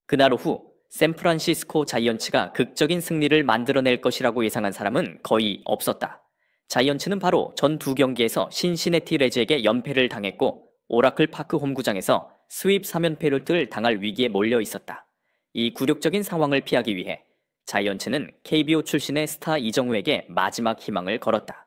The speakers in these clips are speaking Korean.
그날 오후 샌프란시스코 자이언츠가 극적인 승리를 만들어낼 것이라고 예상한 사람은 거의 없었다. 자이언츠는 바로 전 두 경기에서 신시내티 레즈에게 연패를 당했고 오라클 파크 홈구장에서 스윕 3연패를 당할 위기에 몰려 있었다. 이 굴욕적인 상황을 피하기 위해 자이언츠는 KBO 출신의 스타 이정후에게 마지막 희망을 걸었다.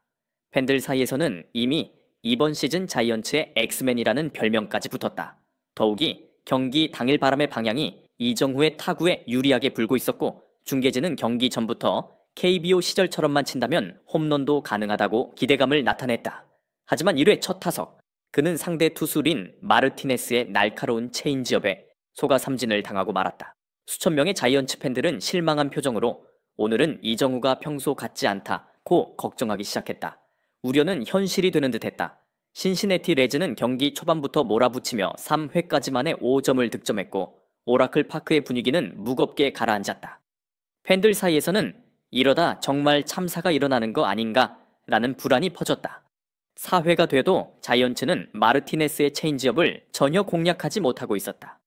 팬들 사이에서는 이미 이번 시즌 자이언츠의 엑스맨이라는 별명까지 붙었다. 더욱이 경기 당일 바람의 방향이 이정후의 타구에 유리하게 불고 있었고 중계진은 경기 전부터 KBO 시절처럼만 친다면 홈런도 가능하다고 기대감을 나타냈다. 하지만 1회 첫 타석, 그는 상대 투수 린 마르티네스의 날카로운 체인지업에 소가 삼진을 당하고 말았다. 수천 명의 자이언츠 팬들은 실망한 표정으로 오늘은 이정후가 평소 같지 않다고 걱정하기 시작했다. 우려는 현실이 되는 듯했다. 신시내티 레즈는 경기 초반부터 몰아붙이며 3회까지만에 5점을 득점했고 오라클 파크의 분위기는 무겁게 가라앉았다. 팬들 사이에서는 이러다 정말 참사가 일어나는 거 아닌가 라는 불안이 퍼졌다. 4회가 돼도 자이언츠는 마르티네스의 체인지업을 전혀 공략하지 못하고 있었다.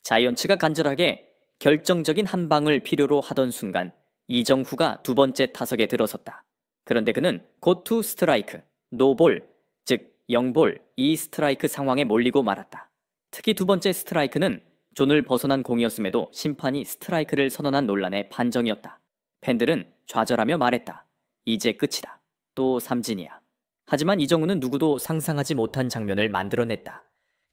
자이언츠가 간절하게 결정적인 한 방을 필요로 하던 순간 이정후가 두 번째 타석에 들어섰다. 그런데 그는 곧 투 스트라이크, 노볼, 즉 0볼 2스트라이크 상황에 몰리고 말았다. 특히 두 번째 스트라이크는 존을 벗어난 공이었음에도 심판이 스트라이크를 선언한 논란의 판정이었다. 팬들은 좌절하며 말했다. 이제 끝이다. 또 삼진이야. 하지만 이정후는 누구도 상상하지 못한 장면을 만들어냈다.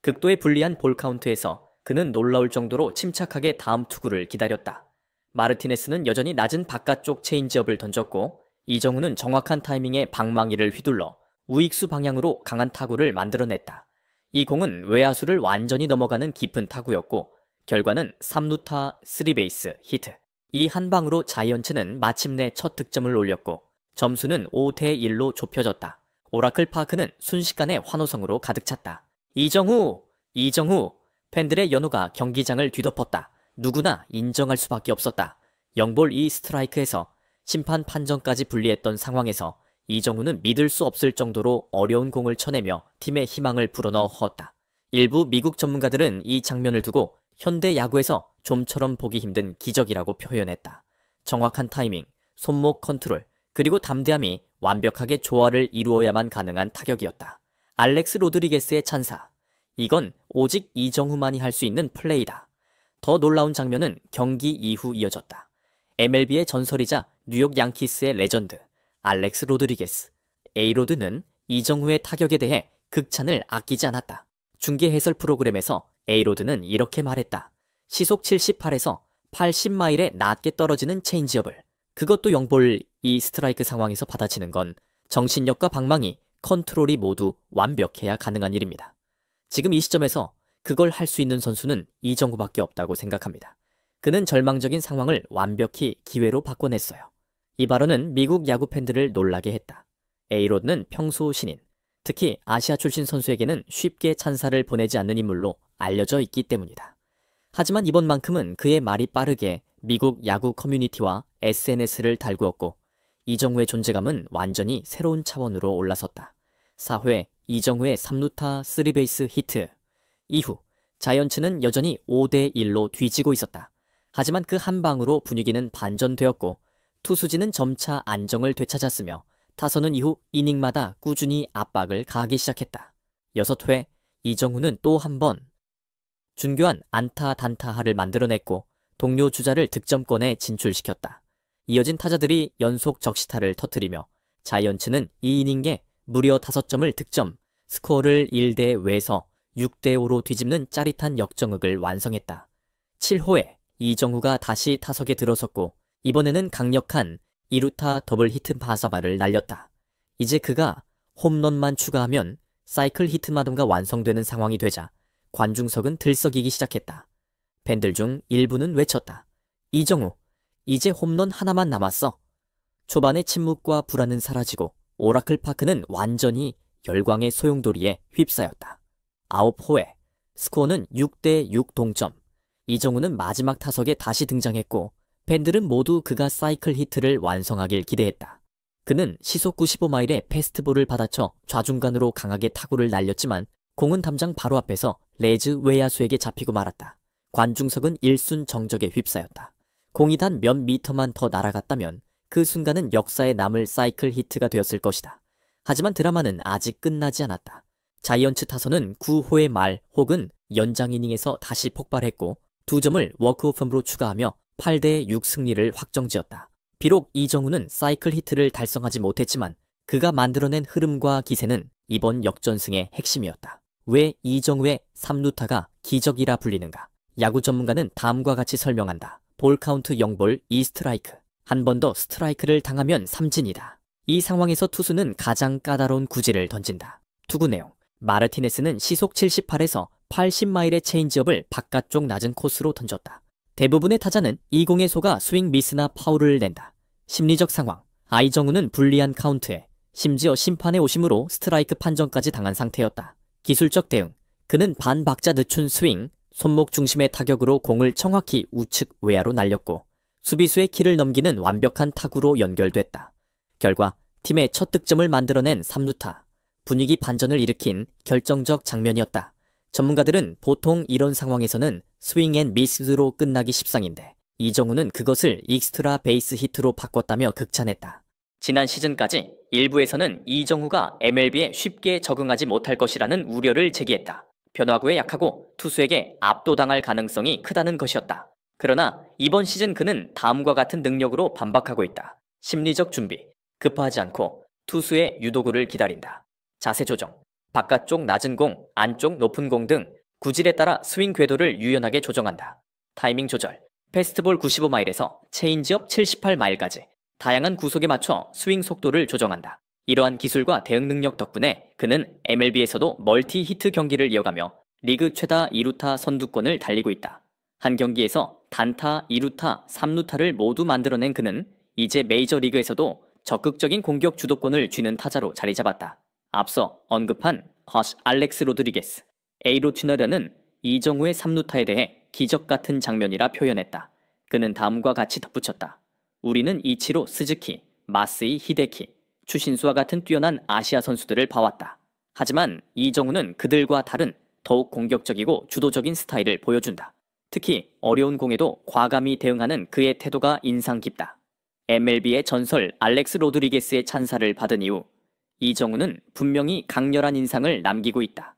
극도의 불리한 볼 카운트에서 그는 놀라울 정도로 침착하게 다음 투구를 기다렸다. 마르티네스는 여전히 낮은 바깥쪽 체인지업을 던졌고 이정후는 정확한 타이밍에 방망이를 휘둘러 우익수 방향으로 강한 타구를 만들어냈다. 이 공은 외야수를 완전히 넘어가는 깊은 타구였고 결과는 3루타 3베이스 히트. 이 한 방으로 자이언츠는 마침내 첫 득점을 올렸고 점수는 5대1로 좁혀졌다. 오라클 파크는 순식간에 환호성으로 가득 찼다. 이정후! 이정후! 팬들의 연호가 경기장을 뒤덮었다. 누구나 인정할 수밖에 없었다. 0볼 2스트라이크에서 심판 판정까지 불리했던 상황에서 이정후는 믿을 수 없을 정도로 어려운 공을 쳐내며 팀의 희망을 불어넣어 허었다. 일부 미국 전문가들은 이 장면을 두고 현대 야구에서 좀처럼 보기 힘든 기적이라고 표현했다. 정확한 타이밍, 손목 컨트롤, 그리고 담대함이 완벽하게 조화를 이루어야만 가능한 타격이었다. 알렉스 로드리게스의 찬사. 이건 오직 이정후만이 할 수 있는 플레이다. 더 놀라운 장면은 경기 이후 이어졌다. MLB의 전설이자 뉴욕 양키스의 레전드 알렉스 로드리게스, 에이로드는 이정후의 타격에 대해 극찬을 아끼지 않았다. 중계 해설 프로그램에서 에이로드는 이렇게 말했다. 시속 78에서 80마일에 낮게 떨어지는 체인지업을, 그것도 0볼 2스트라이크 상황에서 받아치는 건 정신력과 방망이, 컨트롤이 모두 완벽해야 가능한 일입니다. 지금 이 시점에서 그걸 할 수 있는 선수는 이정후밖에 없다고 생각합니다. 그는 절망적인 상황을 완벽히 기회로 바꿔냈어요. 이 발언은 미국 야구 팬들을 놀라게 했다. 에이로드는 평소 신인, 특히 아시아 출신 선수에게는 쉽게 찬사를 보내지 않는 인물로 알려져 있기 때문이다. 하지만 이번만큼은 그의 말이 빠르게 미국 야구 커뮤니티와 SNS를 달구었고 이정후의 존재감은 완전히 새로운 차원으로 올라섰다. 4회 이정후의 3루타 3베이스 히트. 이후 자이언츠는 여전히 5대1로 뒤지고 있었다. 하지만 그 한 방으로 분위기는 반전되었고 투수진은 점차 안정을 되찾았으며 타선은 이후 이닝마다 꾸준히 압박을 가하기 시작했다. 6회 이정후는 또 한 번 준교한 안타 단타하를 만들어냈고 동료 주자를 득점권에 진출시켰다. 이어진 타자들이 연속 적시타를 터뜨리며 자이언츠는 이 이닝에 무려 5점을 득점, 스코어를 1대 외서 6대5로 뒤집는 짜릿한 역전극을 완성했다. 7호에 이정후가 다시 타석에 들어섰고 이번에는 강력한 2루타 더블 히트 바사바를 날렸다. 이제 그가 홈런만 추가하면 사이클 히트마덤가 완성되는 상황이 되자 관중석은 들썩이기 시작했다. 팬들 중 일부는 외쳤다. 이정후, 이제 홈런 하나만 남았어. 초반의 침묵과 불안은 사라지고 오라클 파크는 완전히 열광의 소용돌이에 휩싸였다. 9호에 스코어는 6대6 동점. 이정후는 마지막 타석에 다시 등장했고 팬들은 모두 그가 사이클 히트를 완성하길 기대했다. 그는 시속 95마일의 패스트볼을 받아쳐 좌중간으로 강하게 타구를 날렸지만 공은 담장 바로 앞에서 레즈 외야수에게 잡히고 말았다. 관중석은 일순 정적에 휩싸였다. 공이 단 몇 미터만 더 날아갔다면 그 순간은 역사에 남을 사이클 히트가 되었을 것이다. 하지만 드라마는 아직 끝나지 않았다. 자이언츠 타선은 9회 말 혹은 연장 이닝에서 다시 폭발했고 2점을 워크오프홈으로 추가하며 8대 6 승리를 확정지었다. 비록 이정우는 사이클 히트를 달성하지 못했지만 그가 만들어낸 흐름과 기세는 이번 역전승의 핵심이었다. 왜 이정우의 3루타가 기적이라 불리는가? 야구 전문가는 다음과 같이 설명한다. 볼 카운트 0볼 2스트라이크. 한 번 더 스트라이크를 당하면 삼진이다. 이 상황에서 투수는 가장 까다로운 구질을 던진다. 투구 내용. 마르티네스는 시속 78에서 80마일의 체인지업을 바깥쪽 낮은 코스로 던졌다. 대부분의 타자는 이 공에 속아 스윙 미스나 파울을 낸다. 심리적 상황. 이정우는 불리한 카운트에 심지어 심판의 오심으로 스트라이크 판정까지 당한 상태였다. 기술적 대응. 그는 반박자 늦춘 스윙, 손목 중심의 타격으로 공을 정확히 우측 외야로 날렸고 수비수의 키를 넘기는 완벽한 타구로 연결됐다. 결과 팀의 첫 득점을 만들어낸 3루타. 분위기 반전을 일으킨 결정적 장면이었다. 전문가들은 보통 이런 상황에서는 스윙 앤 미스로 끝나기 십상인데 이정우는 그것을 익스트라 베이스 히트로 바꿨다며 극찬했다. 지난 시즌까지 일부에서는 이정우가 MLB에 쉽게 적응하지 못할 것이라는 우려를 제기했다. 변화구에 약하고 투수에게 압도당할 가능성이 크다는 것이었다. 그러나 이번 시즌 그는 다음과 같은 능력으로 반박하고 있다. 심리적 준비. 급하지 않고 투수의 유도구를 기다린다. 자세 조정. 바깥쪽 낮은 공, 안쪽 높은 공 등 구질에 따라 스윙 궤도를 유연하게 조정한다. 타이밍 조절. 패스트볼 95마일에서 체인지업 78마일까지 다양한 구속에 맞춰 스윙 속도를 조정한다. 이러한 기술과 대응 능력 덕분에 그는 MLB에서도 멀티 히트 경기를 이어가며 리그 최다 2루타 선두권을 달리고 있다. 한 경기에서 단타, 2루타, 3루타를 모두 만들어낸 그는 이제 메이저리그에서도 적극적인 공격 주도권을 쥐는 타자로 자리 잡았다. 앞서 언급한 허쉬 알렉스 로드리게스, A로 튀너려는 이정우의 3루타에 대해 기적 같은 장면이라 표현했다. 그는 다음과 같이 덧붙였다. 우리는 이치로 스즈키, 마스이 히데키, 추신수와 같은 뛰어난 아시아 선수들을 봐왔다. 하지만 이정우는 그들과 다른 더욱 공격적이고 주도적인 스타일을 보여준다. 특히 어려운 공에도 과감히 대응하는 그의 태도가 인상 깊다. MLB의 전설 알렉스 로드리게스의 찬사를 받은 이후 이정우는 분명히 강렬한 인상을 남기고 있다.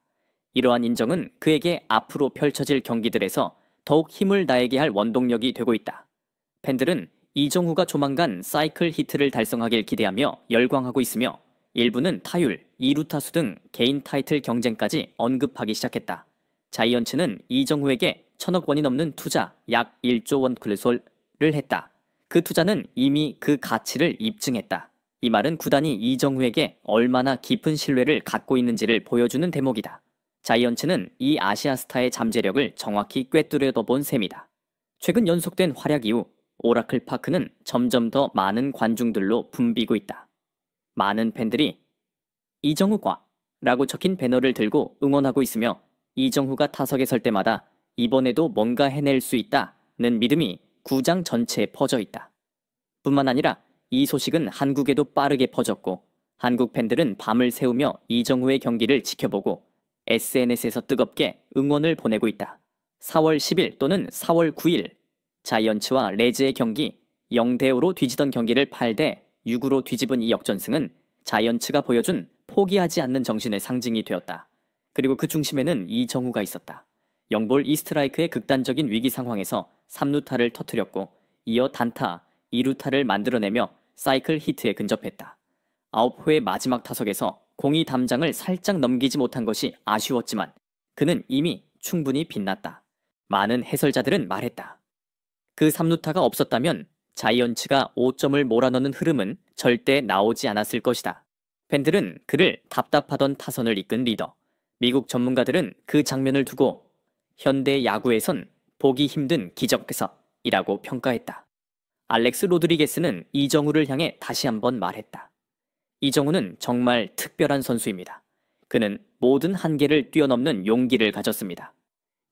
이러한 인정은 그에게 앞으로 펼쳐질 경기들에서 더욱 힘을 다하게 할 원동력이 되고 있다. 팬들은 이정우가 조만간 사이클 히트를 달성하길 기대하며 열광하고 있으며 일부는 타율, 2루타수 등 개인 타이틀 경쟁까지 언급하기 시작했다. 자이언츠는 이정우에게 1,000억 원이 넘는 투자 약 1조 원 클소를 했다. 그 투자는 이미 그 가치를 입증했다. 이 말은 구단이 이정우에게 얼마나 깊은 신뢰를 갖고 있는지를 보여주는 대목이다. 자이언츠는 이 아시아 스타의 잠재력을 정확히 꿰뚫어본 셈이다. 최근 연속된 활약 이후 오라클 파크는 점점 더 많은 관중들로 붐비고 있다. 많은 팬들이 이정우과 라고 적힌 배너를 들고 응원하고 있으며 이정우가 타석에 설 때마다 이번에도 뭔가 해낼 수 있다는 믿음이 구장 전체에 퍼져 있다. 뿐만 아니라 이 소식은 한국에도 빠르게 퍼졌고 한국 팬들은 밤을 새우며 이정우의 경기를 지켜보고 SNS에서 뜨겁게 응원을 보내고 있다. 4월 10일 또는 4월 9일 자이언츠와 레즈의 경기 0대5로 뒤지던 경기를 8대 6으로 뒤집은 이 역전승은 자이언츠가 보여준 포기하지 않는 정신의 상징이 되었다. 그리고 그 중심에는 이정우가 있었다. 0볼 2스트라이크의 극단적인 위기 상황에서 3루타를 터뜨렸고 이어 단타, 2루타를 만들어내며 사이클 히트에 근접했다. 9회의 마지막 타석에서 공이 담장을 살짝 넘기지 못한 것이 아쉬웠지만 그는 이미 충분히 빛났다. 많은 해설자들은 말했다. 그 3루타가 없었다면 자이언츠가 5점을 몰아넣는 흐름은 절대 나오지 않았을 것이다. 팬들은 그를 답답하던 타선을 이끈 리더, 미국 전문가들은 그 장면을 두고 현대 야구에선 보기 힘든 기적사이라고 평가했다. 알렉스 로드리게스는 이정우를 향해 다시 한번 말했다. 이정우는 정말 특별한 선수입니다. 그는 모든 한계를 뛰어넘는 용기를 가졌습니다.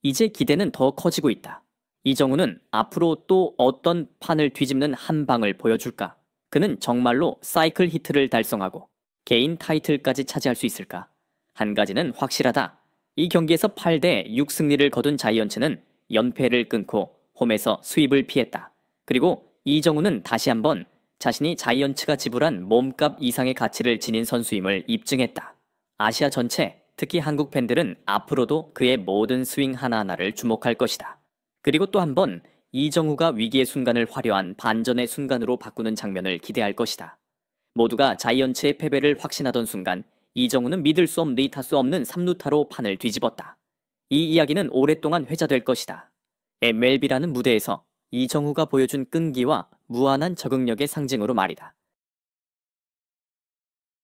이제 기대는 더 커지고 있다. 이정우는 앞으로 또 어떤 판을 뒤집는 한 방을 보여줄까? 그는 정말로 사이클 히트를 달성하고 개인 타이틀까지 차지할 수 있을까? 한 가지는 확실하다. 이 경기에서 8대 6 승리를 거둔 자이언츠는 연패를 끊고 홈에서 수입을 피했다. 그리고 이정우는 다시 한번 자신이 자이언츠가 지불한 몸값 이상의 가치를 지닌 선수임을 입증했다. 아시아 전체, 특히 한국 팬들은 앞으로도 그의 모든 스윙 하나하나를 주목할 것이다. 그리고 또 한 번 이정우가 위기의 순간을 화려한 반전의 순간으로 바꾸는 장면을 기대할 것이다. 모두가 자이언츠의 패배를 확신하던 순간 이정우는 믿을 수 없는 의타수 없는 3루타로 판을 뒤집었다. 이 이야기는 오랫동안 회자될 것이다. MLB라는 무대에서 이정우가 보여준 끈기와 무한한 적응력의 상징으로 말이다.